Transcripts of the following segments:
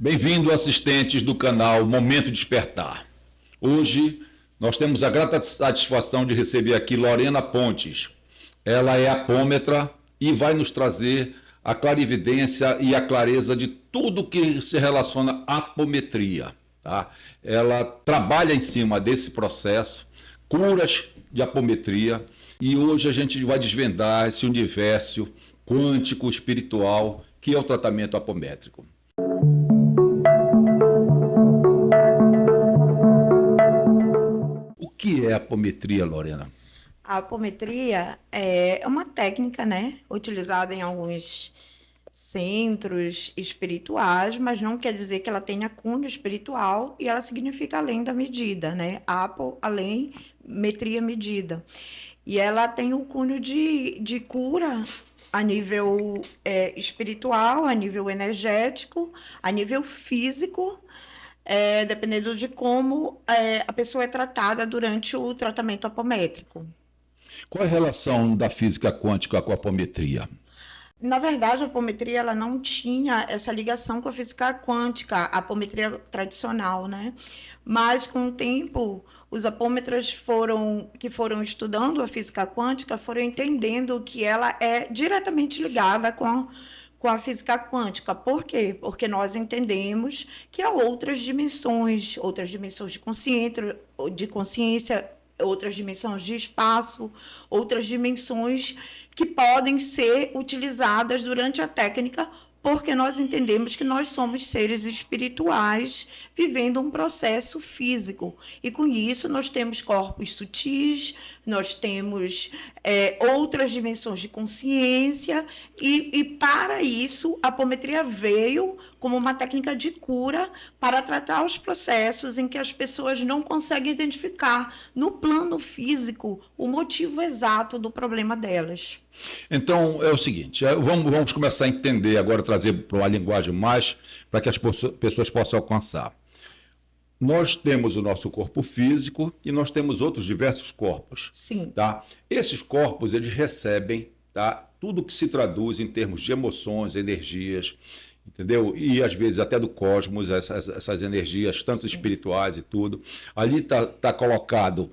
Bem-vindo, assistentes do canal Momento Despertar. Hoje nós temos a grata satisfação de receber aqui Lorena Pontes. Ela é apômetra e vai nos trazer a clarividência e a clareza de tudo que se relaciona à apometria. Tá? Ela trabalha em cima desse processo, curas de apometria, e hoje a gente vai desvendar esse universo quântico, espiritual, que é o tratamento apométrico. O que é apometria, Lorena? A apometria é uma técnica, né, utilizada em alguns centros espirituais, mas não quer dizer que ela tenha cunho espiritual e ela significa além da medida, né? Apo, além, metria, medida. E ela tem o cunho de cura a nível espiritual, a nível energético, a nível físico, dependendo de como a pessoa é tratada durante o tratamento apométrico. Qual é a relação da física quântica com a apometria? Na verdade, a apometria ela não tinha essa ligação com a física quântica, a apometria tradicional, né? Mas com o tempo, os apômetras que foram estudando a física quântica foram entendendo que ela é diretamente ligada com a física quântica. Por quê? Porque nós entendemos que há outras dimensões de consciência, outras dimensões de espaço, outras dimensões que podem ser utilizadas durante a técnica, porque nós entendemos que nós somos seres espirituais vivendo um processo físico. E com isso nós temos corpos sutis, nós temos outras dimensões de consciência, e para isso a apometria veio como uma técnica de cura para tratar os processos em que as pessoas não conseguem identificar no plano físico o motivo exato do problema delas. Então, é o seguinte, vamos começar a entender agora, trazer para uma linguagem mais, para que as pessoas possam alcançar. Nós temos o nosso corpo físico e nós temos outros diversos corpos. Sim. Tá? Esses corpos, eles recebem, tá, tudo que se traduz em termos de emoções, energias, entendeu? E às vezes até do cosmos, essas energias, tanto espirituais e tudo. Ali tá colocado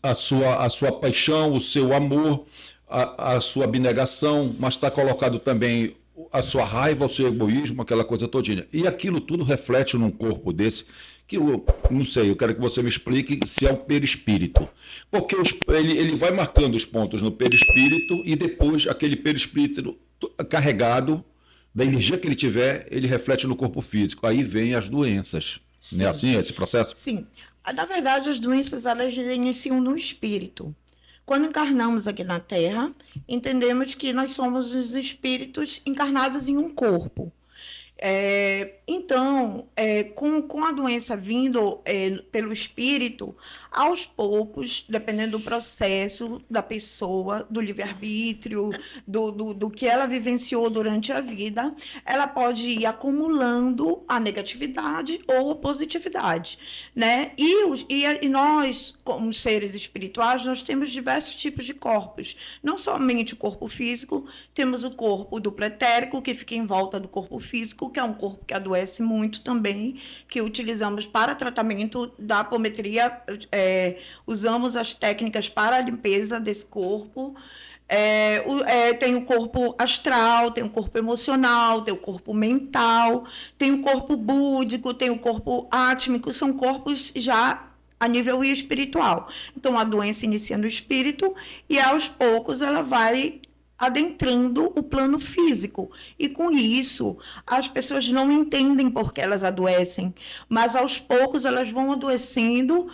a sua paixão, o seu amor, a sua abnegação, mas está colocado também a sua raiva, o seu egoísmo, aquela coisa todinha. E aquilo tudo reflete num corpo desse, que eu não sei, eu quero que você me explique se é o perispírito. Porque ele vai marcando os pontos no perispírito e depois aquele perispírito carregado da energia que ele tiver, ele reflete no corpo físico. Aí vem as doenças. Sim. Não é assim esse processo? Sim. Na verdade, as doenças elas iniciam no espírito. Quando encarnamos aqui na Terra, entendemos que nós somos os espíritos encarnados em um corpo. Então, com a doença vindo pelo espírito, aos poucos, dependendo do processo da pessoa, do livre-arbítrio, do que ela vivenciou durante a vida, ela pode ir acumulando a negatividade ou a positividade, né? E nós, como seres espirituais, nós temos diversos tipos de corpos. Não somente o corpo físico, temos o corpo duplo etérico, que fica em volta do corpo físico, que é um corpo que adoece muito também, que utilizamos para tratamento da apometria, usamos as técnicas para a limpeza desse corpo. Tem o corpo astral, tem o corpo emocional, tem o corpo mental, tem o corpo búdico, tem o corpo átmico, são corpos já a nível espiritual. Então, a doença inicia no espírito e, aos poucos, ela vai adentrando o plano físico. E, com isso, as pessoas não entendem por que elas adoecem, mas, aos poucos, elas vão adoecendo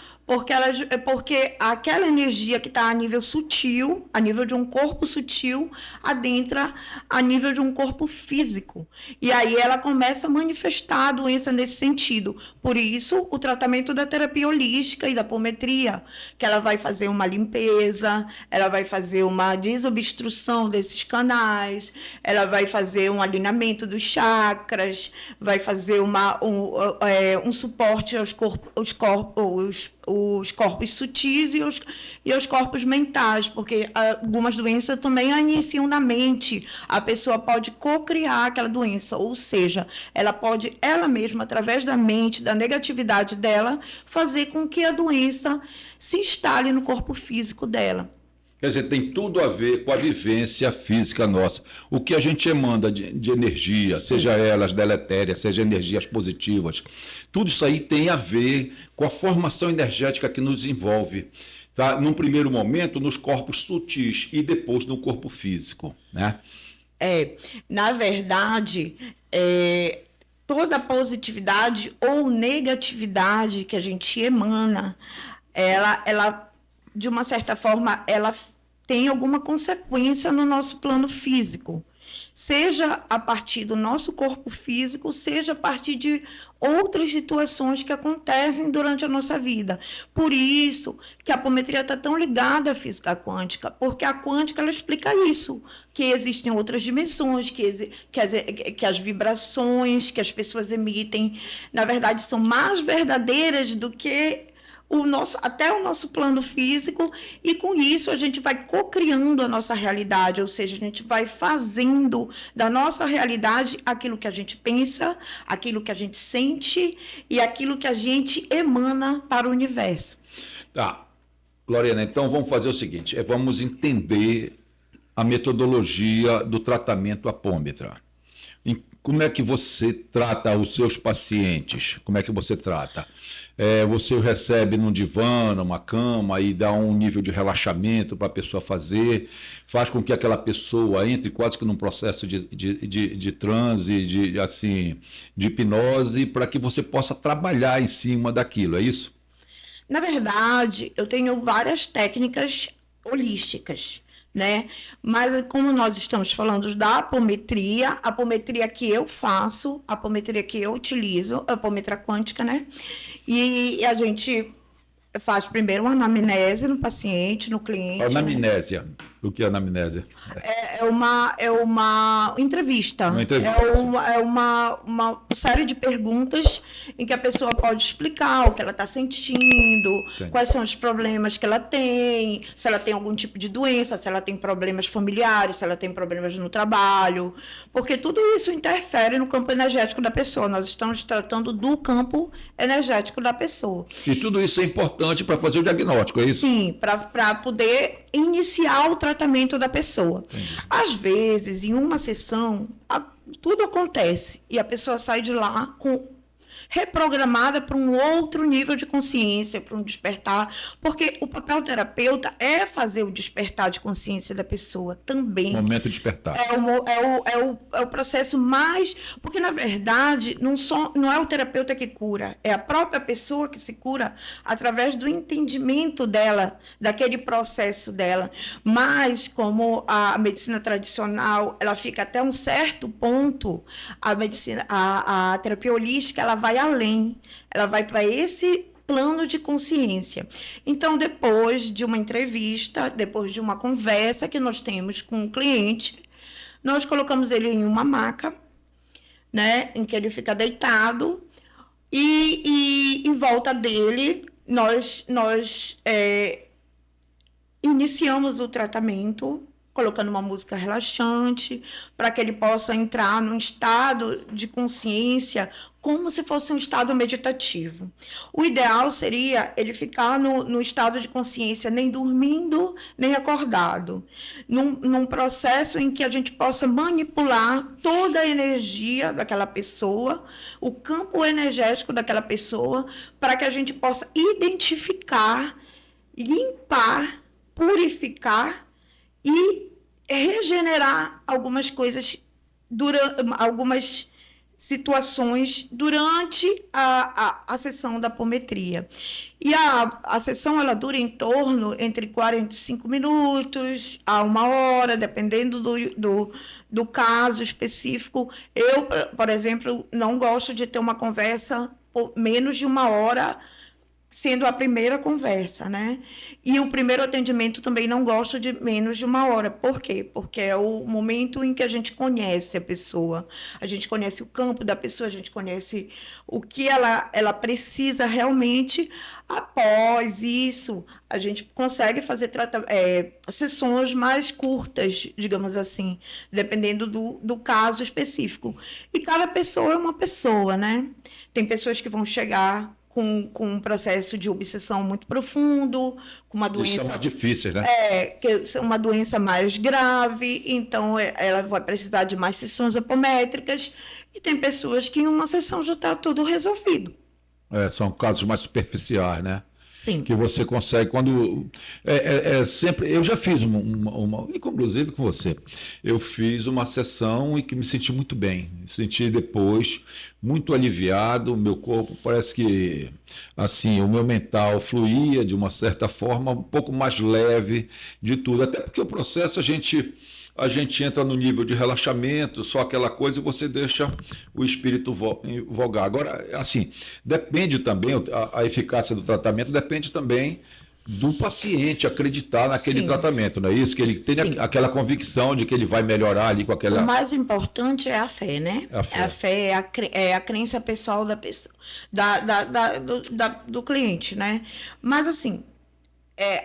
porque aquela energia que está a nível sutil, a nível de um corpo sutil, adentra a nível de um corpo físico. E aí ela começa a manifestar a doença nesse sentido. Por isso, o tratamento da terapia holística e da apometria, que ela vai fazer uma limpeza, ela vai fazer uma desobstrução desses canais, ela vai fazer um alinhamento dos chakras, vai fazer um suporte os corpos sutis e os corpos mentais, porque algumas doenças também iniciam na mente. A pessoa pode co-criar aquela doença, ou seja, ela pode, ela mesma, através da mente, da negatividade dela, fazer com que a doença se instale no corpo físico dela. Quer dizer, tem tudo a ver com a vivência física nossa. O que a gente emana de energia, sim, seja elas deletérias, seja energias positivas, tudo isso aí tem a ver com a formação energética que nos envolve. Tá? Num primeiro momento, nos corpos sutis e depois no corpo físico, né? Na verdade, toda positividade ou negatividade que a gente emana, ela de uma certa forma, ela tem alguma consequência no nosso plano físico, seja a partir do nosso corpo físico, seja a partir de outras situações que acontecem durante a nossa vida. Por isso que a apometria está tão ligada à física quântica, porque a quântica ela explica isso, que existem outras dimensões, que as vibrações que as pessoas emitem, na verdade, são mais verdadeiras do que até o nosso plano físico, e com isso a gente vai co-criando a nossa realidade, ou seja, a gente vai fazendo da nossa realidade aquilo que a gente pensa, aquilo que a gente sente e aquilo que a gente emana para o universo. Tá, Lorena, então vamos fazer o seguinte, vamos entender a metodologia do tratamento apômetra. Como é que você trata os seus pacientes? Como é que você trata? Você recebe num divã, numa cama, e dá um nível de relaxamento para a pessoa fazer, faz com que aquela pessoa entre quase que num processo de transe, de hipnose, para que você possa trabalhar em cima daquilo, é isso? Na verdade, eu tenho várias técnicas holísticas, né? Mas como nós estamos falando da apometria, a apometria que eu faço, a apometria que eu utilizo, a apometria quântica, né? E a gente faz primeiro uma anamnese no paciente, no cliente. Anamnésia. O que é anamnésia? É uma entrevista. Uma entrevista. É uma série de perguntas em que a pessoa pode explicar o que ela está sentindo, sim, quais são os problemas que ela tem, se ela tem algum tipo de doença, se ela tem problemas familiares, se ela tem problemas no trabalho, porque tudo isso interfere no campo energético da pessoa. Nós estamos tratando do campo energético da pessoa. E tudo isso é importante para fazer o diagnóstico, é isso? Sim, para poder iniciar o tratamento da pessoa. Às vezes, em uma sessão, tudo acontece e a pessoa sai de lá reprogramada para um outro nível de consciência, para um despertar, porque o papel terapeuta é fazer o despertar de consciência da pessoa também. Momento de despertar. É o processo mais... Porque, na verdade, não é o terapeuta que cura, é a própria pessoa que se cura através do entendimento dela, daquele processo dela. Mas, como a medicina tradicional, ela fica até um certo ponto, a terapia holística, ela vai além, ela vai para esse plano de consciência. Então, depois de uma entrevista, depois de uma conversa que nós temos com o cliente, nós colocamos ele em uma maca, né, em que ele fica deitado, e em volta dele nós iniciamos o tratamento, colocando uma música relaxante, para que ele possa entrar num estado de consciência como se fosse um estado meditativo. O ideal seria ele ficar no estado de consciência nem dormindo, nem acordado, num processo em que a gente possa manipular toda a energia daquela pessoa, o campo energético daquela pessoa, para que a gente possa identificar, limpar, purificar e regenerar algumas coisas, algumas situações durante a sessão da apometria. E a sessão ela dura em torno entre 45 minutos a 1 hora, dependendo do caso específico. Eu, por exemplo, não gosto de ter uma conversa por menos de 1 hora sendo a primeira conversa, né? E o primeiro atendimento também não gosto de menos de 1 hora. Por quê? Porque é o momento em que a gente conhece a pessoa, a gente conhece o campo da pessoa, a gente conhece o que ela precisa realmente. Após isso, a gente consegue fazer sessões mais curtas, digamos assim, dependendo do caso específico. E cada pessoa é uma pessoa, né? Tem pessoas que vão chegar com um processo de obsessão muito profundo, com uma Eles são doença, mais difíceis, né? que é uma doença mais grave, então ela vai precisar de mais sessões apométricas, e tem pessoas que em uma sessão já está tudo resolvido. São casos mais superficiais, né? Sim. Que você consegue quando sempre eu já fiz inclusive com você, eu fiz uma sessão e que me senti muito bem, me senti depois muito aliviado, o meu corpo parece que assim, o meu mental fluía de uma certa forma, um pouco mais leve de tudo, até porque o processo a gente entra no nível de relaxamento, só aquela coisa, e você deixa o espírito vogar. Agora, assim, depende também, a eficácia do tratamento depende também do paciente acreditar naquele Sim. tratamento, não é isso? Que ele tenha Sim. aquela convicção de que ele vai melhorar ali com O aquela. mais importante é a fé, né? A fé. A fé é a crença pessoal da pessoa, do cliente, né? Mas, assim,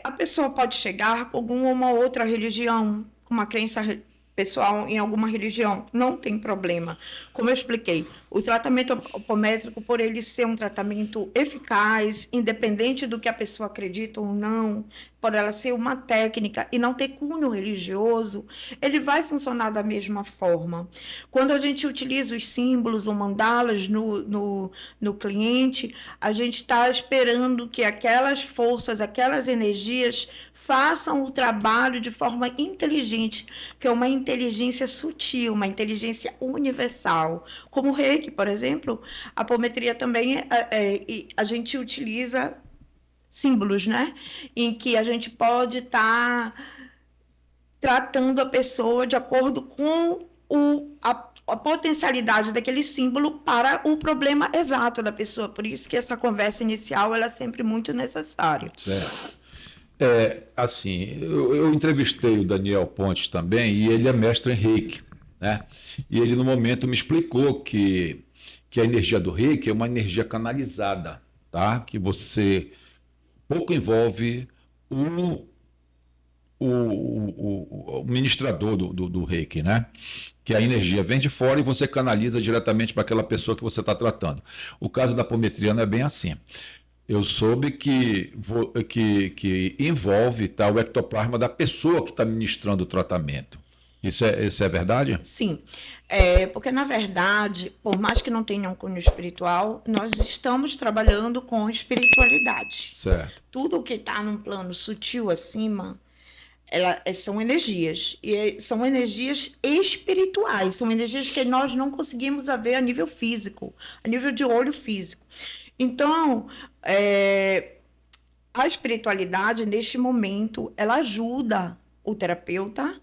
a pessoa pode chegar com alguma outra religião, com uma crença pessoal em alguma religião, não tem problema. Como eu expliquei, o tratamento apométrico, por ele ser um tratamento eficaz, independente do que a pessoa acredita ou não, por ela ser uma técnica e não ter cunho religioso, ele vai funcionar da mesma forma. Quando a gente utiliza os símbolos ou mandalas no cliente, a gente está esperando que aquelas forças, aquelas energias façam o trabalho de forma inteligente, que é uma inteligência sutil, uma inteligência universal. Como o Reiki, por exemplo, a apometria também, a gente utiliza símbolos, né? Em que a gente pode estar tratando a pessoa de acordo com a potencialidade daquele símbolo para o problema exato da pessoa. Por isso que essa conversa inicial ela é sempre muito necessária. Certo. Assim, eu entrevistei o Daniel Pontes também, e ele é mestre em Reiki, né? E ele, no momento, me explicou que a energia do Reiki é uma energia canalizada, tá? Que você pouco envolve o ministrador do Reiki, né? Que a energia vem de fora e você canaliza diretamente para aquela pessoa que você está tratando. O caso da apometria não é bem assim. Eu soube que envolve, tá, o ectoplasma da pessoa que está ministrando o tratamento. Isso é verdade? Sim, porque na verdade, por mais que não tenha um cunho espiritual, nós estamos trabalhando com espiritualidade. Certo. Tudo que está num plano sutil acima, são energias, e são energias espirituais, são energias que nós não conseguimos ver a nível físico, a nível de olho físico. Então, a espiritualidade, neste momento, ela ajuda o terapeuta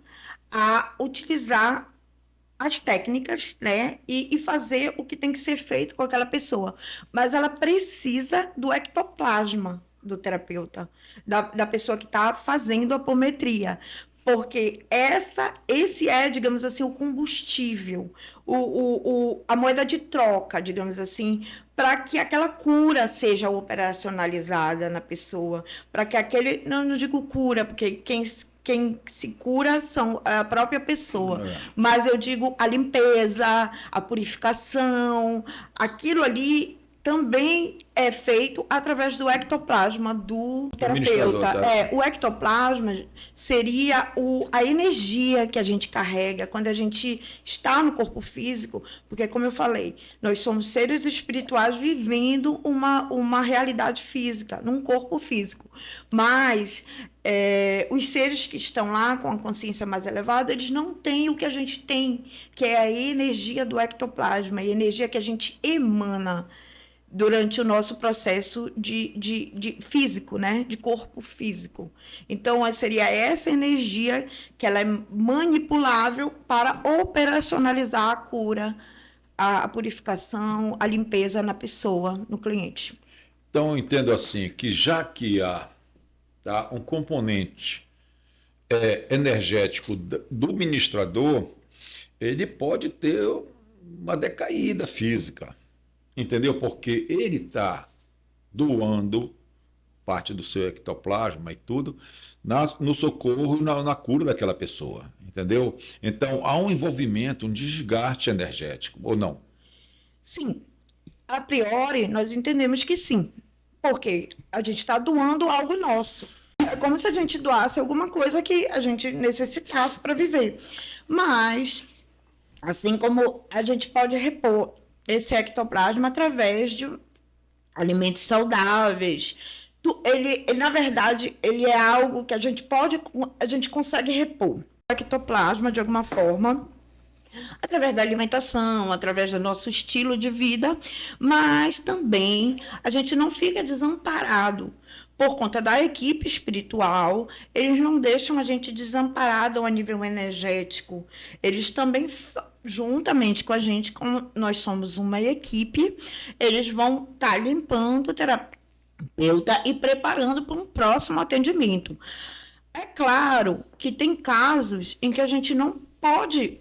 a utilizar as técnicas, né, e fazer o que tem que ser feito com aquela pessoa. Mas ela precisa do ectoplasma do terapeuta, da pessoa que está fazendo a apometria. Porque esse é, digamos assim, o combustível, a moeda de troca, digamos assim, para que aquela cura seja operacionalizada na pessoa, para que aquele, não digo cura, porque quem se cura são a própria pessoa, mas eu digo a limpeza, a purificação, aquilo ali também é feito através do ectoplasma do terapeuta. O ectoplasma seria a energia que a gente carrega quando a gente está no corpo físico, porque, como eu falei, nós somos seres espirituais vivendo uma realidade física, num corpo físico. Mas os seres que estão lá com a consciência mais elevada, eles não têm o que a gente tem, que é a energia do ectoplasma, a energia que a gente emana durante o nosso processo de físico, né? De corpo físico. Então, seria essa energia que ela é manipulável para operacionalizar a cura, a purificação, a limpeza na pessoa, no cliente. Então, eu entendo assim, que já que há um componente energético do ministrador, ele pode ter uma decaída física, entendeu? Porque ele está doando parte do seu ectoplasma e tudo no socorro e na cura daquela pessoa, entendeu? Então, há um envolvimento, um desgaste energético, ou não? Sim, a priori, nós entendemos que sim, porque a gente está doando algo nosso. É como se a gente doasse alguma coisa que a gente necessitasse para viver. Mas, assim como a gente pode repor esse ectoplasma através de alimentos saudáveis, na verdade, ele é algo que a gente consegue repor o ectoplasma de alguma forma, através da alimentação, através do nosso estilo de vida, mas também a gente não fica desamparado. Por conta da equipe espiritual, eles não deixam a gente desamparado a nível energético. Eles também, juntamente com a gente, como nós somos uma equipe, eles vão estar limpando o terapeuta e preparando para um próximo atendimento. É claro que tem casos em que a gente não pode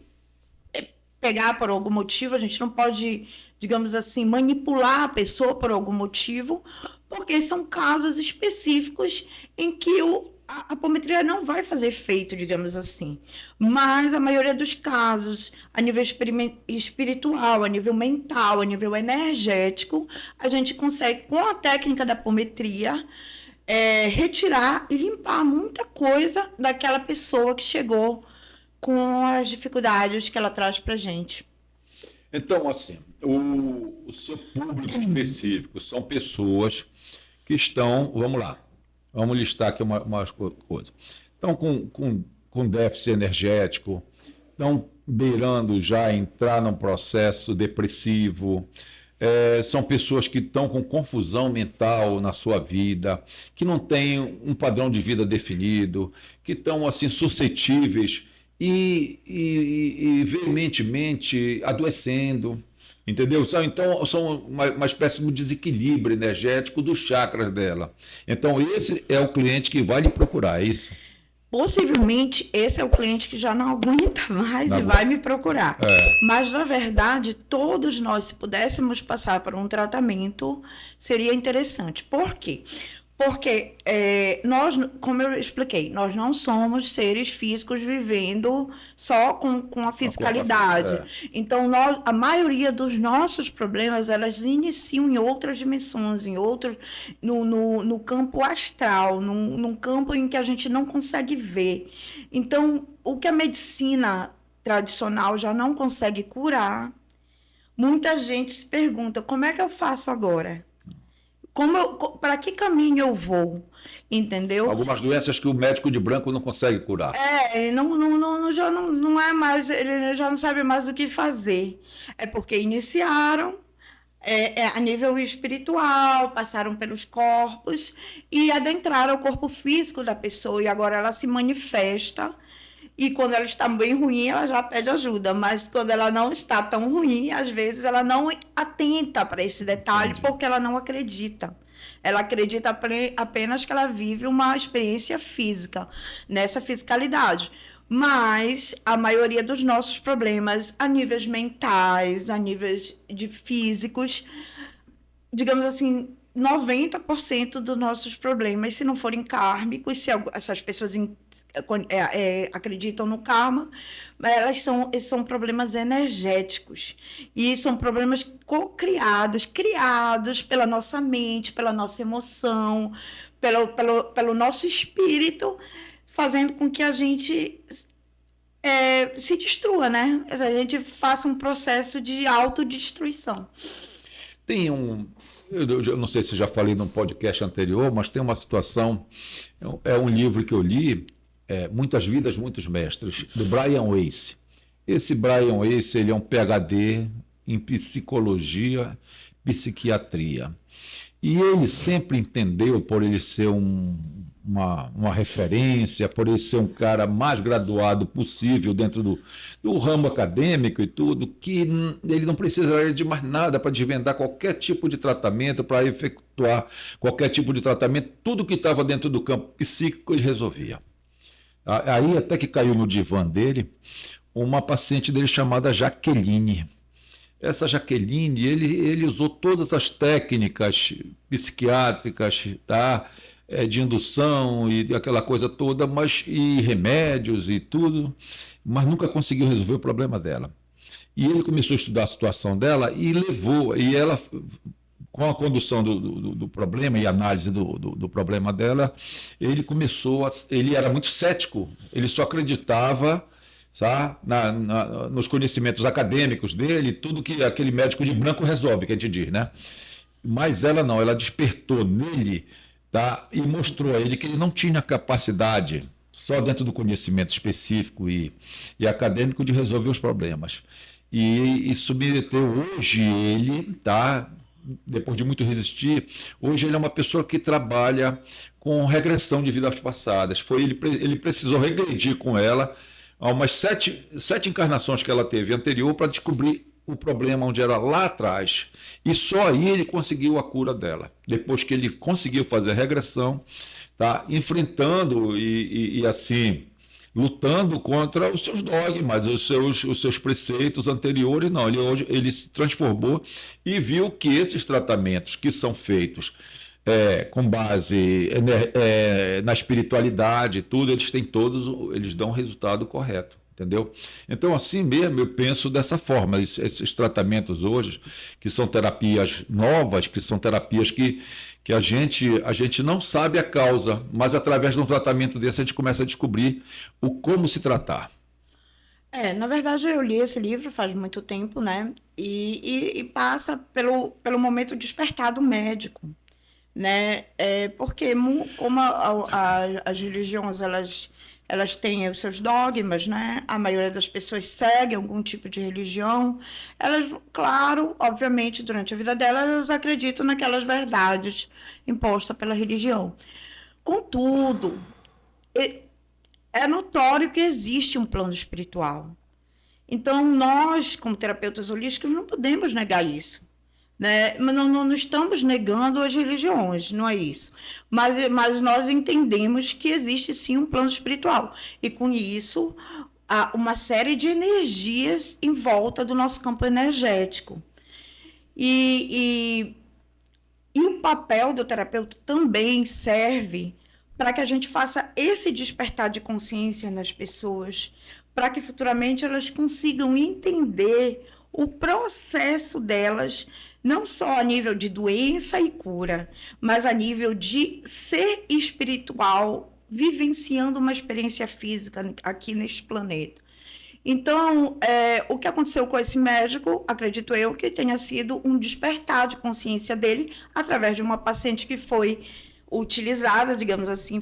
pegar por algum motivo, a gente não pode, digamos assim, manipular a pessoa por algum motivo, porque são casos específicos em que a apometria não vai fazer efeito, digamos assim. Mas a maioria dos casos, a nível espiritual, a nível mental, a nível energético, a gente consegue, com a técnica da apometria, retirar e limpar muita coisa daquela pessoa que chegou com as dificuldades que ela traz para a gente. Então, assim, o seu público específico são pessoas que estão, vamos lá, vamos listar aqui umas coisas. Estão com déficit energético, estão beirando já entrar num processo depressivo, são pessoas que estão com confusão mental na sua vida, que não têm um padrão de vida definido, que estão assim suscetíveis e veementemente adoecendo, entendeu? Então, são uma espécie de desequilíbrio energético dos chakras dela. Então, esse é o cliente que vai lhe procurar, é isso? Possivelmente, esse é o cliente que já não aguenta mais e vai me procurar. Mas, na verdade, todos nós, se pudéssemos passar por um tratamento, seria interessante. Por quê? Porque nós, como eu expliquei, nós não somos seres físicos vivendo só com a fisicalidade. Então, a maioria dos nossos problemas, elas iniciam em outras dimensões, no campo astral, num campo em que a gente não consegue ver. Então, o que a medicina tradicional já não consegue curar, muita gente se pergunta, como é que eu faço agora? Para que caminho eu vou, entendeu? Algumas doenças que o médico de branco não consegue curar. Ele já não é mais, ele já não sabe mais o que fazer. É porque iniciaram a nível espiritual, passaram pelos corpos e adentraram o corpo físico da pessoa, e agora ela se manifesta. E quando ela está bem ruim, ela já pede ajuda. Mas quando ela não está tão ruim, às vezes ela não atenta para esse detalhe. Entendi. Porque ela não acredita. Ela acredita apenas que ela vive uma experiência física, nessa fisicalidade. Mas a maioria dos nossos problemas, a níveis mentais, a níveis de físicos, digamos assim, 90% dos nossos problemas, se não forem kármicos, se essas pessoas acreditam no karma, elas são problemas energéticos. E são problemas criados pela nossa mente, pela nossa emoção, pelo nosso espírito, fazendo com que a gente se destrua, né? A gente faça um processo de autodestruição. Tem eu não sei se já falei num podcast anterior, mas tem uma situação, é um livro que eu li, Muitas Vidas, Muitos Mestres, do Brian Weiss. Esse Brian Weiss, ele é um PhD em psicologia, psiquiatria. E ele sempre entendeu, por ele ser uma referência, por ele ser um cara mais graduado possível dentro do ramo acadêmico e tudo, que ele não precisaria de mais nada para desvendar qualquer tipo de tratamento, para efetuar qualquer tipo de tratamento, tudo que estava dentro do campo psíquico ele resolvia. Aí até que caiu no divã dele uma paciente dele chamada Jaqueline. Essa Jaqueline, ele usou todas as técnicas psiquiátricas, tá? De indução e aquela coisa toda, e remédios e tudo, mas nunca conseguiu resolver o problema dela. E ele começou a estudar a situação dela e levou, e ela, com a condução do problema e análise do problema dela, ele era muito cético, ele só acreditava, sabe, nos conhecimentos acadêmicos dele, tudo que aquele médico de branco resolve, que a gente diz, né? Mas ela não, ela despertou nele, tá? E mostrou a ele que ele não tinha capacidade, só dentro do conhecimento específico e acadêmico, de resolver os problemas. E submeteu hoje ele, tá? Depois de muito resistir, hoje ele é uma pessoa que trabalha com regressão de vidas passadas. Ele precisou regredir com ela há umas sete encarnações que ela teve anterior para descobrir o problema onde era lá atrás. E só aí ele conseguiu a cura dela. Depois que ele conseguiu fazer a regressão, tá? Enfrentando e assim, lutando contra os seus dogmas, os seus preceitos anteriores, não. Hoje ele se transformou e viu que esses tratamentos que são feitos com base na espiritualidade e tudo, eles dão o resultado correto, entendeu? Então, assim mesmo, eu penso dessa forma, esses tratamentos hoje, que são terapias novas, que são terapias que a gente não sabe a causa, mas através de um tratamento desse a gente começa a descobrir como se tratar. Na verdade, eu li esse livro faz muito tempo, né? E passa pelo momento despertar do médico, né? Porque como as religiões elas têm os seus dogmas, né? A maioria das pessoas segue algum tipo de religião. Elas, claro, obviamente, durante a vida delas, elas acreditam naquelas verdades impostas pela religião. Contudo, é notório que existe um plano espiritual. Então, nós, como terapeutas holísticos, não podemos negar isso, né? Não estamos negando as religiões, não é isso. Mas nós entendemos que existe sim um plano espiritual. E com isso, há uma série de energias em volta do nosso campo energético. E o papel do terapeuta também serve para que a gente faça esse despertar de consciência nas pessoas, para que futuramente elas consigam entender o processo delas, não só a nível de doença e cura, mas a nível de ser espiritual, vivenciando uma experiência física aqui neste planeta. Então, o que aconteceu com esse médico, acredito eu, que tenha sido um despertar de consciência dele através de uma paciente que foi utilizada, digamos assim,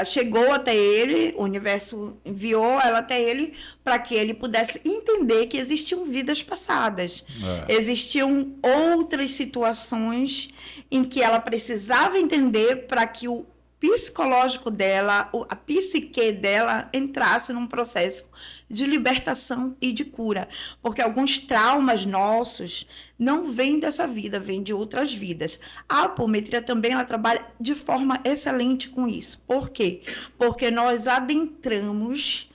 chegou até ele, o universo enviou ela até ele para que ele pudesse entender que existiam vidas passadas. Existiam outras situações em que ela precisava entender para que o psicológico dela, a psique dela entrasse num processo de libertação e de cura, porque alguns traumas nossos não vêm dessa vida, vêm de outras vidas. A apometria também ela trabalha de forma excelente com isso. Por quê? Porque nós adentramos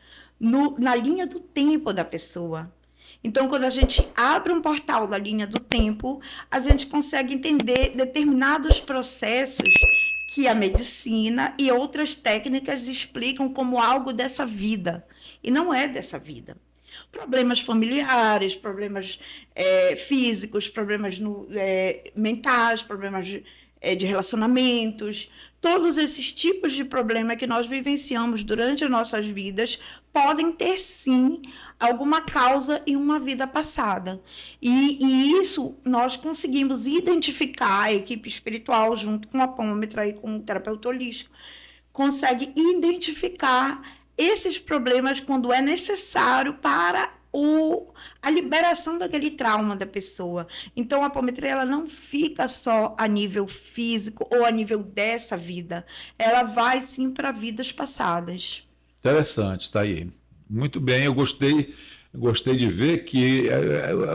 na linha do tempo da pessoa. Então, quando a gente abre um portal da linha do tempo, a gente consegue entender determinados processos que a medicina e outras técnicas explicam como algo dessa vida, e não é dessa vida. Problemas familiares, problemas físicos, problemas mentais, problemas de relacionamentos, todos esses tipos de problema que nós vivenciamos durante as nossas vidas podem ter, sim, alguma causa em uma vida passada. E isso nós conseguimos identificar, a equipe espiritual, junto com a apômetra e com o terapeuta holístico, consegue identificar esses problemas quando é necessário para a liberação daquele trauma da pessoa. Então, a apometria ela não fica só a nível físico ou a nível dessa vida. Ela vai, sim, para vidas passadas. Interessante, está aí. Muito bem, eu gostei de ver que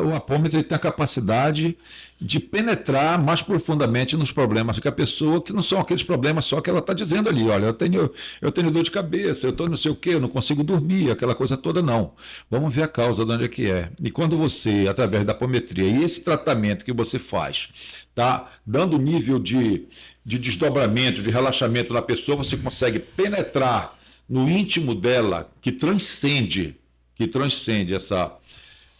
o apômetro ele tem a capacidade de penetrar mais profundamente nos problemas que a pessoa, que não são aqueles problemas só que ela está dizendo ali, olha, eu tenho dor de cabeça, eu estou não sei o quê, eu não consigo dormir, aquela coisa toda, não. Vamos ver a causa de onde é que é. E quando você, através da apometria, e esse tratamento que você faz, tá dando nível de desdobramento, de relaxamento na pessoa, você consegue penetrar no íntimo dela, que transcende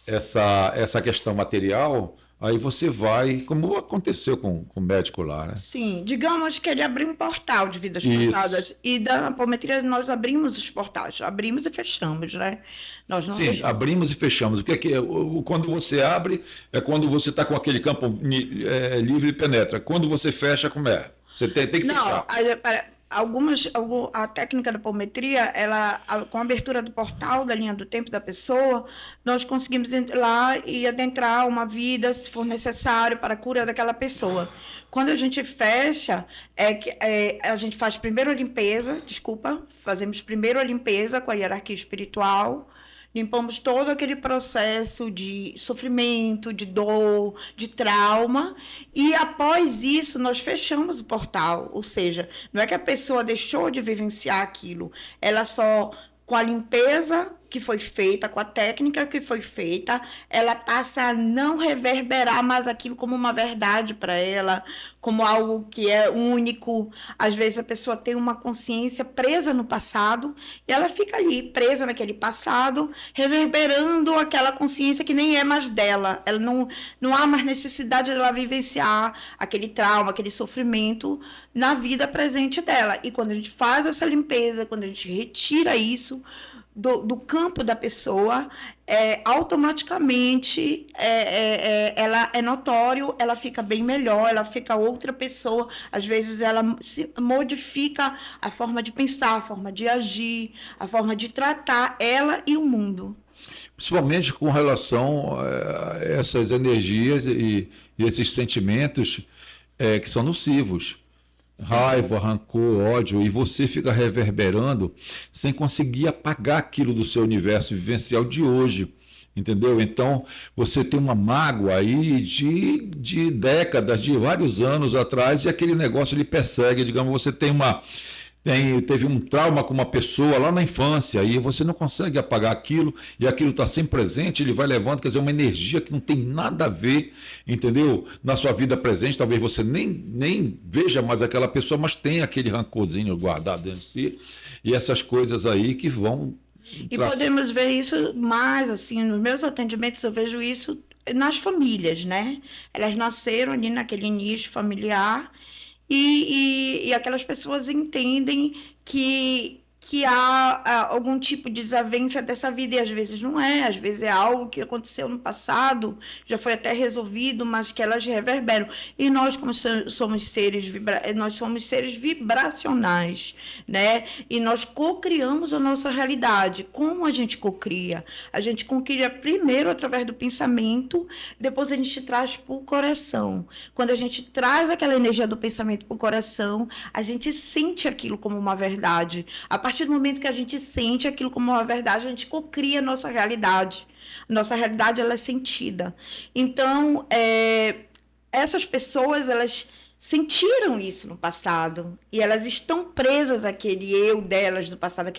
essa questão material, aí você vai, como aconteceu com o médico lá, né? Sim, digamos que ele abriu um portal de vidas Isso. passadas. E da apometria nós abrimos os portais, abrimos e fechamos, né? Nós não Sim, fechamos. abrimos e fechamos. O que é que quando você abre é quando você está com aquele campo livre e penetra. Quando você fecha, como é? Você tem que Não, fechar. a técnica da apometria, com a abertura do portal da linha do tempo da pessoa, nós conseguimos entrar lá e adentrar uma vida, se for necessário, para a cura daquela pessoa. Quando a gente fecha, a gente faz primeiro a limpeza, fazemos primeiro a limpeza com a hierarquia espiritual, limpamos todo aquele processo de sofrimento, de dor, de trauma, e após isso nós fechamos o portal. Ou seja, não é que a pessoa deixou de vivenciar aquilo, ela só, com a limpeza que foi feita, com a técnica que foi feita, ela passa a não reverberar mais aquilo como uma verdade para ela, como algo que é único. Às vezes a pessoa tem uma consciência presa no passado e ela fica ali, presa naquele passado, reverberando aquela consciência que nem é mais dela. Ela não há mais necessidade dela vivenciar aquele trauma, aquele sofrimento na vida presente dela. E quando a gente faz essa limpeza, quando a gente retira isso do campo da pessoa, automaticamente ela é notório, ela fica bem melhor, ela fica outra pessoa. Às vezes ela se modifica a forma de pensar, a forma de agir, a forma de tratar ela e o mundo. Principalmente com relação a essas energias e esses sentimentos que são nocivos. Raiva, rancor, ódio, e você fica reverberando sem conseguir apagar aquilo do seu universo vivencial de hoje, entendeu? Então, você tem uma mágoa aí de décadas, de vários anos atrás, e aquele negócio lhe persegue, digamos, você teve um trauma com uma pessoa lá na infância e você não consegue apagar aquilo e aquilo está sempre presente, ele vai levando, quer dizer, uma energia que não tem nada a ver, entendeu? Na sua vida presente, talvez você nem veja mais aquela pessoa, mas tem aquele rancorzinho guardado dentro de si e essas coisas aí que vão... E podemos ver isso mais, assim, nos meus atendimentos eu vejo isso nas famílias, né? Elas nasceram ali naquele nicho familiar e aquelas pessoas entendem que há algum tipo de desavença dessa vida, e às vezes não é, às vezes é algo que aconteceu no passado, já foi até resolvido, mas que elas reverberam. E nós, como somos nós somos seres vibracionais, né? E nós cocriamos a nossa realidade. Como a gente cocria? A gente cocria primeiro através do pensamento, depois a gente traz para o coração. Quando a gente traz aquela energia do pensamento para o coração, a gente sente aquilo como uma verdade. A partir do momento que a gente sente aquilo como uma verdade, a gente cocria a nossa realidade. Nossa realidade, ela é sentida. Então, essas pessoas, elas sentiram isso no passado e elas estão presas àquele eu delas do passado,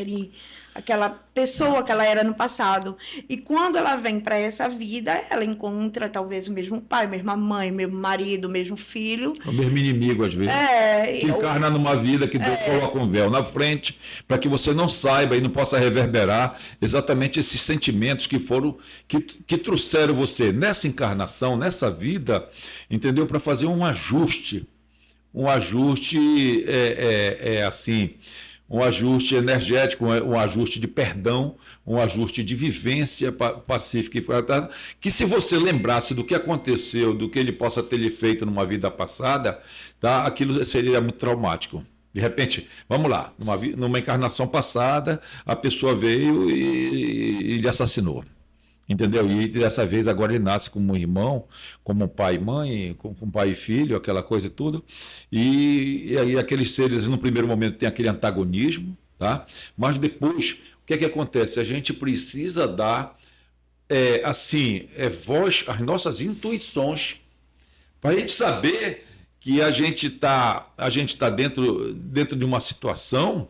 aquela pessoa que ela era no passado. E quando ela vem para essa vida, ela encontra talvez o mesmo pai, a mesma mãe, o mesmo marido, o mesmo filho. O mesmo inimigo, às vezes. Que encarna numa vida que Deus coloca um véu na frente, para que você não saiba e não possa reverberar exatamente esses sentimentos que trouxeram você nessa encarnação, nessa vida, entendeu? Para fazer um ajuste. Um ajuste assim... um ajuste energético, um ajuste de perdão, um ajuste de vivência pacífica, que se você lembrasse do que aconteceu, do que ele possa ter lhe feito numa vida passada, tá? Aquilo seria muito traumático. De repente, vamos lá, numa encarnação passada, a pessoa veio e lhe assassinou. entendeu? E dessa vez agora ele nasce como um irmão, como um pai e mãe, como um pai e filho, aquela coisa e tudo. E aí aqueles seres no primeiro momento tem aquele antagonismo, tá? Mas depois, o que é que acontece? A gente precisa dar voz às nossas intuições, para a gente saber que a gente tá dentro de uma situação,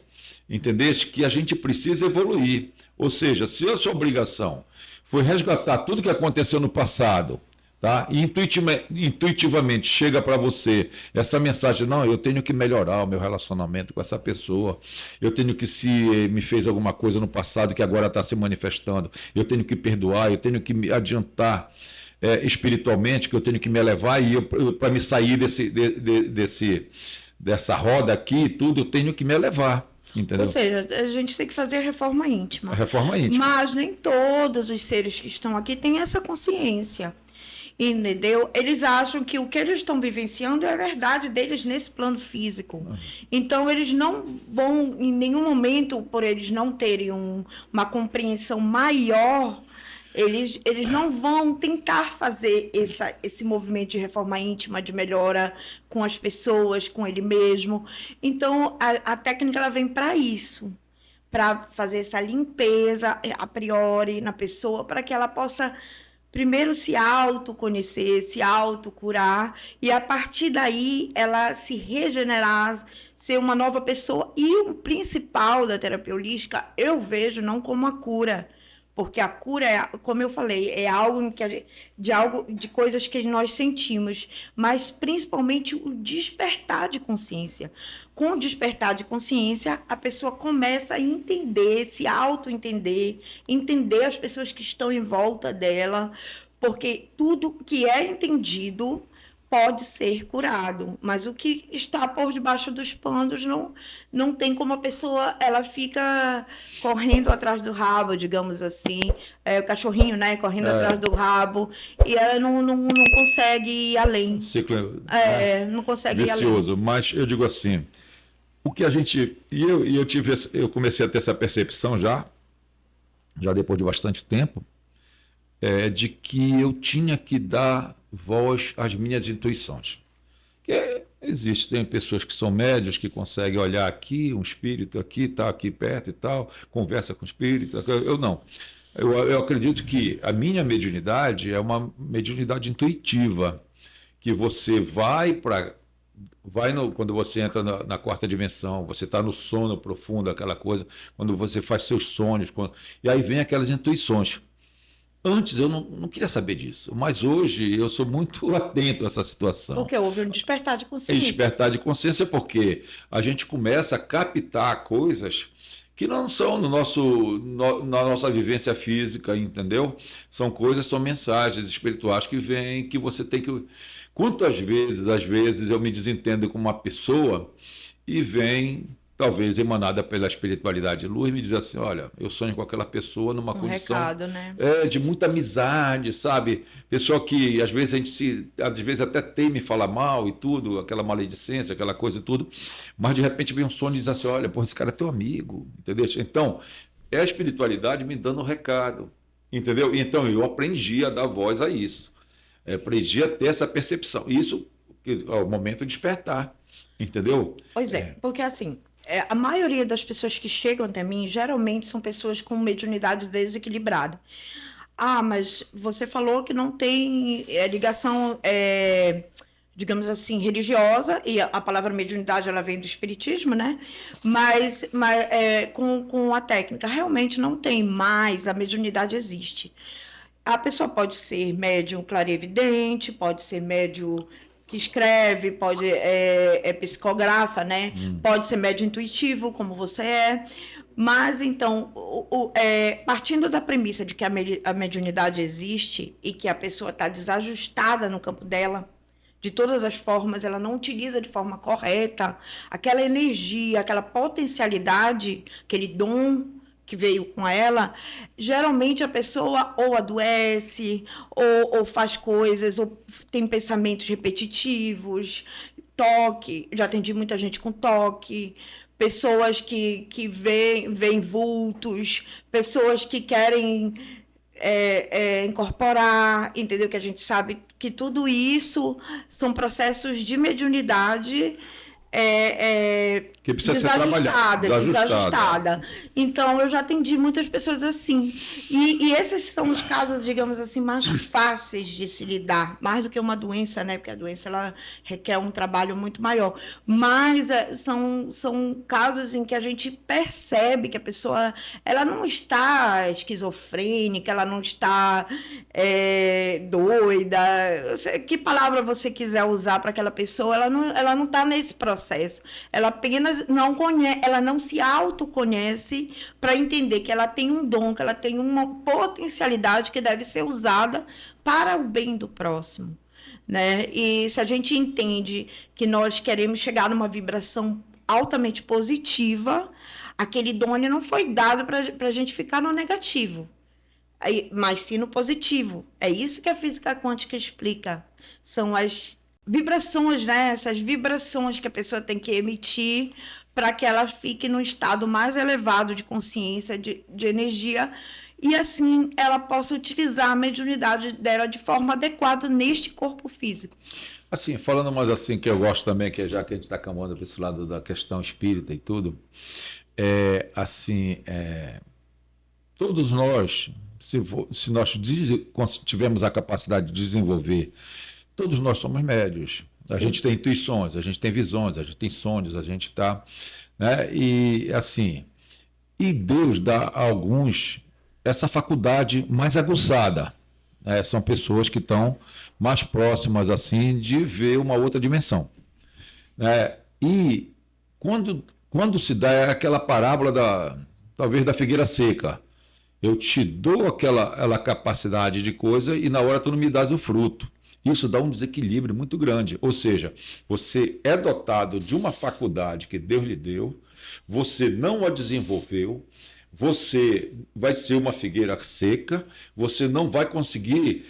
entendeste? Que a gente precisa evoluir. Ou seja, se a sua obrigação foi resgatar tudo que aconteceu no passado, tá? E intuitivamente chega para você essa mensagem: não, eu tenho que melhorar o meu relacionamento com essa pessoa, eu tenho que, se me fez alguma coisa no passado que agora está se manifestando, eu tenho que perdoar, eu tenho que me adiantar espiritualmente, que eu tenho que me elevar, e para me sair dessa roda aqui, tudo, eu tenho que me elevar, Ou entendeu? seja, a gente tem que fazer a reforma A íntima. reforma íntima. Mas nem todos os seres que estão aqui têm essa consciência. Entendeu? Eles acham que o que eles estão vivenciando é a verdade deles nesse plano físico. Então, eles não vão, em nenhum momento, por eles não terem uma compreensão maior, eles não vão tentar fazer esse movimento de reforma íntima, de melhora com as pessoas, com ele mesmo. Então, a técnica ela vem para isso, para fazer essa limpeza a priori na pessoa, para que ela possa primeiro se autoconhecer, se autocurar, e a partir daí ela se regenerar, ser uma nova pessoa. E o principal da terapia holística, eu vejo não como a cura, porque a cura é, como eu falei, é algo de coisas que nós sentimos, mas principalmente o despertar de consciência. Com o despertar de consciência, a pessoa começa a entender, se auto-entender, entender as pessoas que estão em volta dela, porque tudo que é entendido pode ser curado, mas o que está por debaixo dos panos não tem como a pessoa, ela fica correndo atrás do rabo, digamos assim, o cachorrinho, né, correndo atrás do rabo, e ela não consegue ir além, Ciclo, não consegue ir além. vicioso. Mas eu digo assim, o que a gente. Eu comecei a ter essa percepção já depois de bastante tempo, de que eu tinha que dar voz às minhas intuições. Existem pessoas que são médios, que conseguem olhar aqui, um espírito aqui, está aqui perto e tal, conversa com o espírito. Eu não. Eu acredito que a minha mediunidade é uma mediunidade intuitiva, que você quando você entra na quarta dimensão, você está no sono profundo, aquela coisa, quando você faz seus sonhos, e aí vem aquelas intuições. Antes eu não queria saber disso, mas hoje eu sou muito atento a essa situação. Porque houve um despertar de É consciência. despertar de consciência, porque a gente começa a captar coisas que não são na nossa vivência física, entendeu? São coisas, são mensagens espirituais que vêm, que você tem que. Quantas vezes, às vezes, eu me desentendo com uma pessoa e vem, talvez emanada pela espiritualidade de luz, me diz assim: olha, eu sonho com aquela pessoa numa condição Recado, né? de muita amizade, sabe? Pessoa que às vezes às vezes até teme falar mal e tudo, aquela maledicência, aquela coisa e tudo, mas de repente vem um sonho e diz assim: olha, pô, esse cara é teu amigo, entendeu? Então, é a espiritualidade me dando um recado, entendeu? Então, eu aprendi a dar voz a isso, aprendi a ter essa percepção. Isso é o momento de despertar, entendeu? Pois porque assim, a maioria das pessoas que chegam até mim, geralmente são pessoas com mediunidade desequilibrada. Ah, mas você falou que não tem ligação, digamos assim, religiosa, e a palavra mediunidade ela vem do espiritismo, né? Mas com a técnica, realmente não tem, mas a mediunidade existe. A pessoa pode ser médium clarividente, pode ser médium que escreve, psicografa, né? Pode ser médium intuitivo, como você é. Mas, então, partindo da premissa de que a mediunidade existe e que a pessoa está desajustada no campo dela, de todas as formas, ela não utiliza de forma correta aquela energia, aquela potencialidade, aquele dom que veio com ela, geralmente a pessoa ou adoece, ou faz coisas, ou tem pensamentos repetitivos, toque, já atendi muita gente com toque, pessoas que veem vultos, pessoas que querem incorporar, entendeu? Que a gente sabe que tudo isso são processos de mediunidade Que precisa ser trabalhado, desajustada. Então, eu já atendi muitas pessoas assim. E esses são os casos, digamos assim, mais fáceis de se lidar, mais do que uma doença, né? Porque a doença ela requer um trabalho muito maior. Mas são casos em que a gente percebe que a pessoa ela não está esquizofrênica, ela não está doida. Que palavra você quiser usar para aquela pessoa, ela não está nesse processo. Ela apenas não conhece, ela não se autoconhece para entender que ela tem um dom, que ela tem uma potencialidade que deve ser usada para o bem do próximo, né? E se a gente entende que nós queremos chegar numa vibração altamente positiva, aquele dom não foi dado para a gente ficar no negativo, mas sim no positivo. É isso que a física quântica explica. São as vibrações, né? Essas vibrações que a pessoa tem que emitir para que ela fique num estado mais elevado de consciência, de energia, e assim ela possa utilizar a mediunidade dela de forma adequada neste corpo físico. Assim, falando mais assim, que eu gosto também, que já que a gente está caminhando para esse lado da questão espírita e tudo, todos nós, se nós tivermos a capacidade de desenvolver, todos nós somos médios. A gente tem intuições, a gente tem visões, a gente tem sonhos, a gente está, né? E assim, e Deus dá a alguns essa faculdade mais aguçada, né? São pessoas que estão mais próximas assim de ver uma outra dimensão, né? E quando se dá aquela parábola talvez da figueira seca, eu te dou aquela capacidade de coisa e na hora tu não me dás o fruto. Isso dá um desequilíbrio muito grande. Ou seja, você é dotado de uma faculdade que Deus lhe deu, você não a desenvolveu, você vai ser uma figueira seca, você não vai conseguir,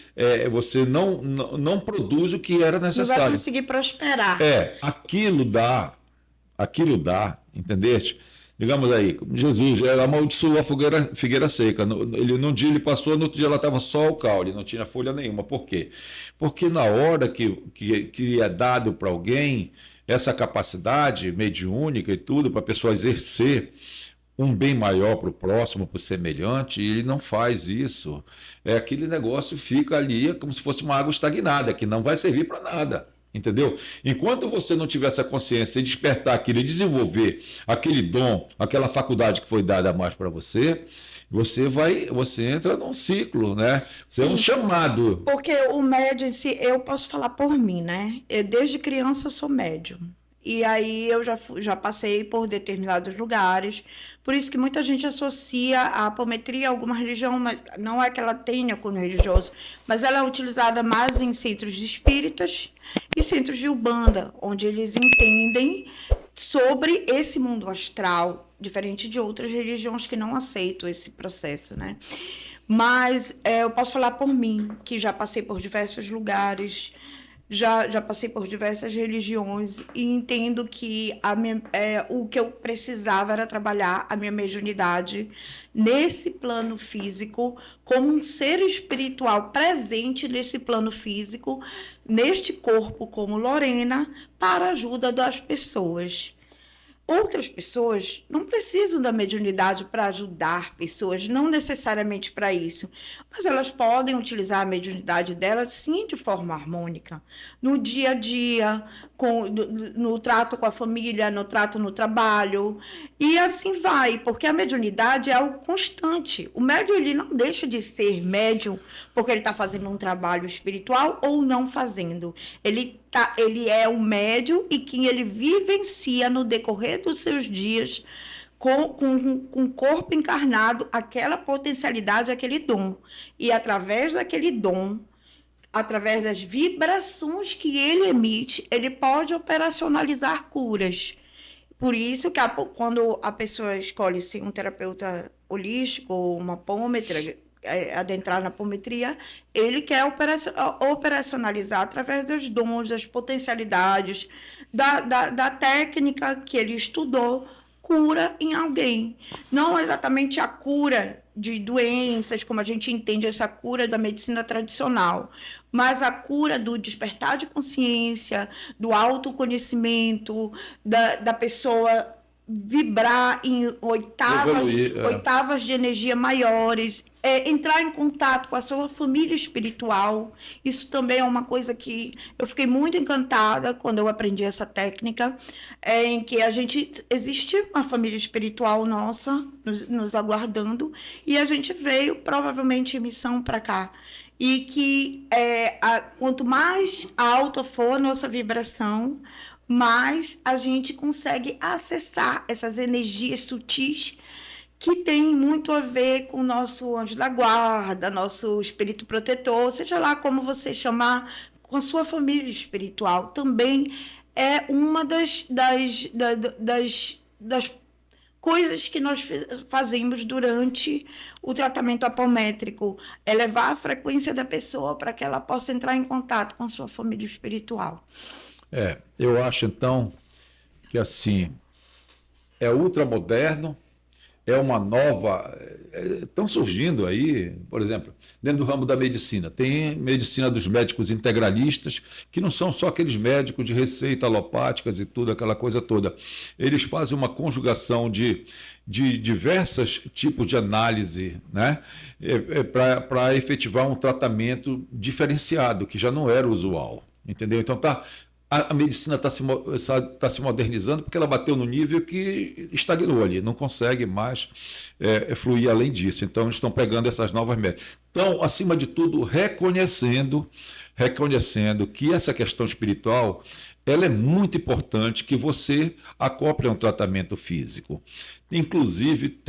você não produz o que era necessário. Não vai conseguir prosperar. Aquilo dá, entendeste? Digamos aí, Jesus amaldiçoou a figueira seca. Num dia ele passou, no outro dia ela estava só o caule, não tinha folha nenhuma. Por quê? Porque na hora que é dado para alguém essa capacidade mediúnica e tudo, para a pessoa exercer um bem maior para o próximo, para o semelhante, e ele não faz isso. Aquele negócio fica ali como se fosse uma água estagnada, que não vai servir para nada. Entendeu? Enquanto você não tiver essa consciência e despertar aquilo e desenvolver aquele dom, aquela faculdade que foi dada a mais para você, você entra num ciclo, né? Você é um chamado. Porque o médium, eu posso falar por mim, né? Desde criança eu sou médium. E aí eu já passei por determinados lugares. Por isso que muita gente associa a apometria a alguma religião, mas não é que ela tenha cunho religioso, mas ela é utilizada mais em centros espíritas e centros de Umbanda, onde eles entendem sobre esse mundo astral, diferente de outras religiões que não aceitam esse processo, né? Mas eu posso falar por mim, que já passei por diversos lugares, já passei por diversas religiões e entendo que o que eu precisava era trabalhar a minha mediunidade nesse plano físico, como um ser espiritual presente nesse plano físico, neste corpo como Lorena, para a ajuda das pessoas. Outras pessoas não precisam da mediunidade para ajudar pessoas, não necessariamente para isso, mas elas podem utilizar a mediunidade delas, sim, de forma harmônica, no dia a dia, no trato com a família, no trato no trabalho, e assim vai, porque a mediunidade é algo constante. O médium ele não deixa de ser médium porque ele está fazendo um trabalho espiritual ou não fazendo. Ele é um médium e que ele vivencia no decorrer dos seus dias com o corpo encarnado aquela potencialidade, aquele dom. E através daquele dom, através das vibrações que ele emite, ele pode operacionalizar curas. Por isso que quando a pessoa escolhe ser um terapeuta holístico ou uma apômetra, adentrar na apometria, ele quer operacionalizar através dos dons, das potencialidades, da técnica que ele estudou, cura em alguém. Não exatamente a cura de doenças, como a gente entende essa cura da medicina tradicional, mas a cura do despertar de consciência, do autoconhecimento, da pessoa vibrar em Evoluir, oitavas de energia maiores, entrar em contato com a sua família espiritual. Isso também é uma coisa que eu fiquei muito encantada quando eu aprendi essa técnica, em que existe uma família espiritual nossa nos aguardando, e a gente veio provavelmente em missão para cá. E que quanto mais alta for a nossa vibração, mais a gente consegue acessar essas energias sutis que tem muito a ver com o nosso anjo da guarda, nosso espírito protetor, seja lá como você chamar, com a sua família espiritual. Também é uma das coisas que nós fazemos durante o tratamento apométrico, elevar a frequência da pessoa para que ela possa entrar em contato com a sua família espiritual. Eu acho, então, que assim, é ultramoderno, é uma nova... Estão surgindo aí, por exemplo, dentro do ramo da medicina, tem medicina dos médicos integralistas, que não são só aqueles médicos de receita alopáticas e tudo, aquela coisa toda. Eles fazem uma conjugação de diversos tipos de análise, né, para efetivar um tratamento diferenciado, que já não era usual, entendeu? Então, a medicina está se modernizando porque ela bateu no nível que estagnou ali, não consegue mais fluir além disso. Então, eles estão pegando essas novas métodos. Então, acima de tudo, reconhecendo que essa questão espiritual ela é muito importante, que você acople a um tratamento físico. Inclusive,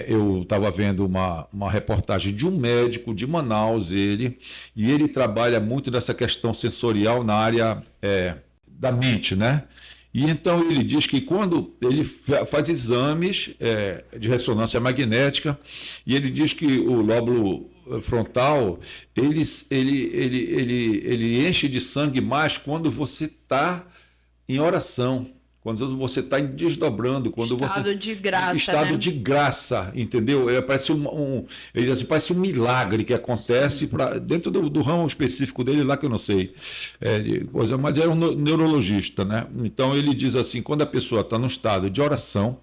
eu estava vendo uma reportagem de um médico de Manaus, e ele trabalha muito nessa questão sensorial na área da mente, né? E então ele diz que quando ele faz exames de ressonância magnética, e ele diz que o lóbulo frontal, ele enche de sangue mais quando você está em oração, quando você está desdobrando, De graça, estado né? de graça, entendeu? Parece ele diz assim, parece um milagre que acontece dentro do ramo específico dele lá, que eu não sei, mas é um neurologista, né? Então ele diz assim, quando a pessoa está no estado de oração,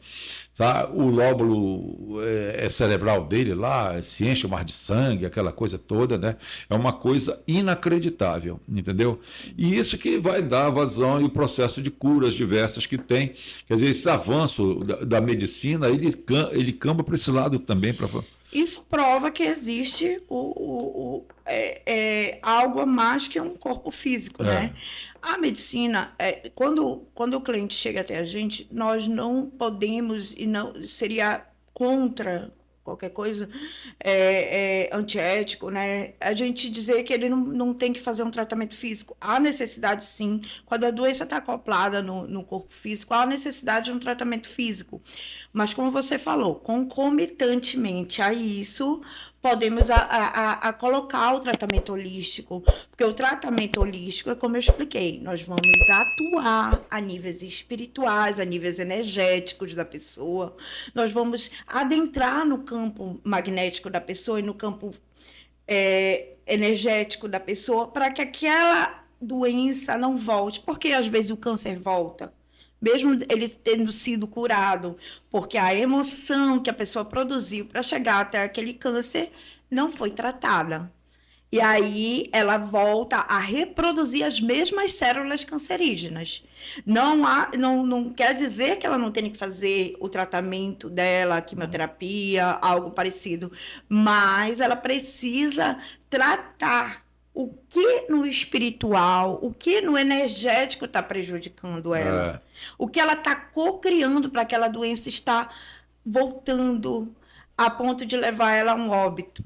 tá? O lóbulo cerebral dele lá se enche mais de sangue, aquela coisa toda, né? É uma coisa inacreditável, entendeu? E isso que vai dar vazão e o processo de curas diversas que tem. Quer dizer, esse avanço da medicina, ele camba para esse lado também. Isso prova que existe algo a mais que um corpo físico, né? A medicina, quando o cliente chega até a gente, nós não podemos, e não seria contra qualquer coisa, antiético, né? A gente dizer que ele não tem que fazer um tratamento físico. Há necessidade, sim. Quando a doença está acoplada no corpo físico, há necessidade de um tratamento físico. Mas, como você falou, concomitantemente a isso, podemos colocar o tratamento holístico, porque o tratamento holístico é como eu expliquei, nós vamos atuar a níveis espirituais, a níveis energéticos da pessoa, nós vamos adentrar no campo magnético da pessoa e no campo energético da pessoa, para que aquela doença não volte, porque às vezes o câncer volta, mesmo ele tendo sido curado, porque a emoção que a pessoa produziu para chegar até aquele câncer não foi tratada. E aí ela volta a reproduzir as mesmas células cancerígenas. Não quer dizer que ela não tenha que fazer o tratamento dela, a quimioterapia, algo parecido, mas ela precisa tratar o que no espiritual, o que no energético está prejudicando ela. O que ela está co-criando para aquela doença estar voltando a ponto de levar ela a um óbito.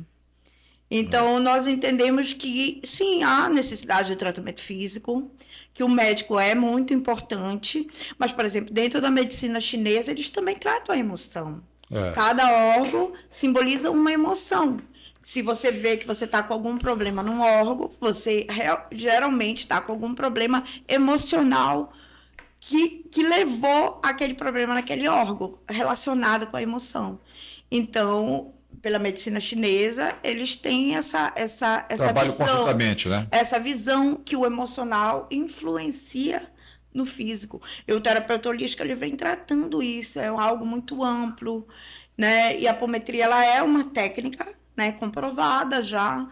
Então, nós entendemos que, sim, há necessidade de tratamento físico, que o médico é muito importante, mas, por exemplo, dentro da medicina chinesa, eles também tratam a emoção. Cada órgão simboliza uma emoção. Se você vê que você está com algum problema num órgão, você geralmente está com algum problema emocional que levou aquele problema naquele órgão, relacionado com a emoção. Então, pela medicina chinesa, eles têm essa Trabalho visão, conjuntamente, né? essa visão que o emocional influencia no físico. E o terapeuta holístico ele vem tratando isso, é algo muito amplo, né? E a apometria ela é uma técnica, né, comprovada já,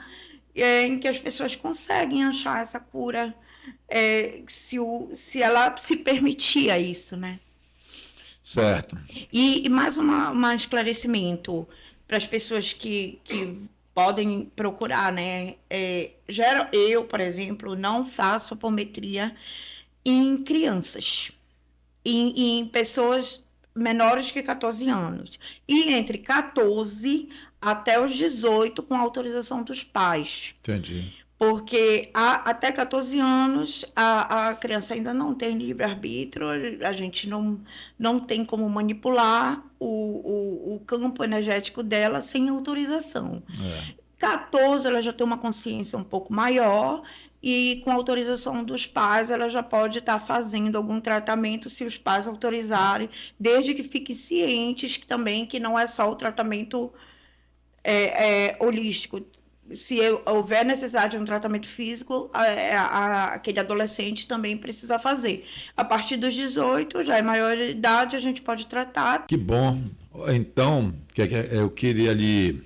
em que as pessoas conseguem achar essa cura, se ela se permitia isso, né? Certo. E mais um esclarecimento para as pessoas que podem procurar, né? Eu, por exemplo, não faço apometria em crianças, em pessoas menores que 14 anos. E entre 14 até os 18, com autorização dos pais. Entendi. Porque até 14 anos a criança ainda não tem livre-arbítrio, a gente não tem como manipular o campo energético dela sem autorização. 14, ela já tem uma consciência um pouco maior e com autorização dos pais ela já pode estar fazendo algum tratamento se os pais autorizarem, desde que fiquem cientes também que não é só o tratamento holístico. Se houver necessidade de um tratamento físico, aquele adolescente também precisa fazer. A partir dos 18, já é maior idade, a gente pode tratar. Que bom. Então, eu queria lhe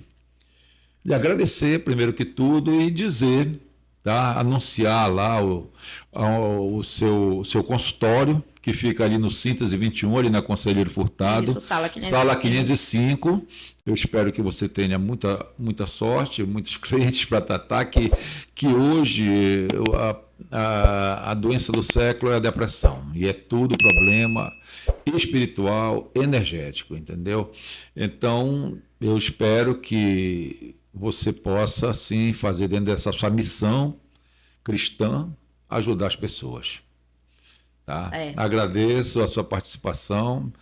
agradecer, primeiro que tudo, e dizer, tá? Anunciar lá o seu consultório, que fica ali no Síntese 21, ali na Conselheiro Furtado. Isso, sala 505. Sala 505. Eu espero que você tenha muita sorte, muitos clientes para tratar, que hoje a doença do século é a depressão, e é tudo problema espiritual, energético, entendeu? Então, eu espero que você possa, sim, fazer dentro dessa sua missão cristã, ajudar as pessoas. Tá? Agradeço a sua participação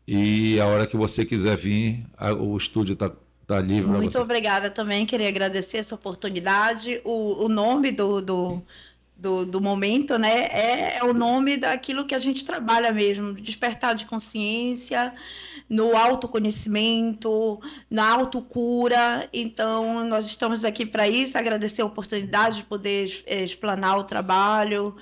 e a hora que você quiser vir, o estúdio está livre para você. Muito obrigada também, queria agradecer essa oportunidade. O nome do momento, né, é o nome daquilo que a gente trabalha mesmo, despertar de consciência, no autoconhecimento, na autocura. Então, nós estamos aqui para isso, agradecer a oportunidade de poder explanar o trabalho,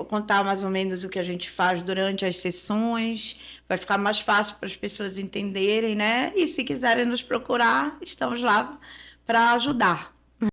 contar mais ou menos o que a gente faz durante as sessões, vai ficar mais fácil para as pessoas entenderem, né? E se quiserem nos procurar, estamos lá para ajudar.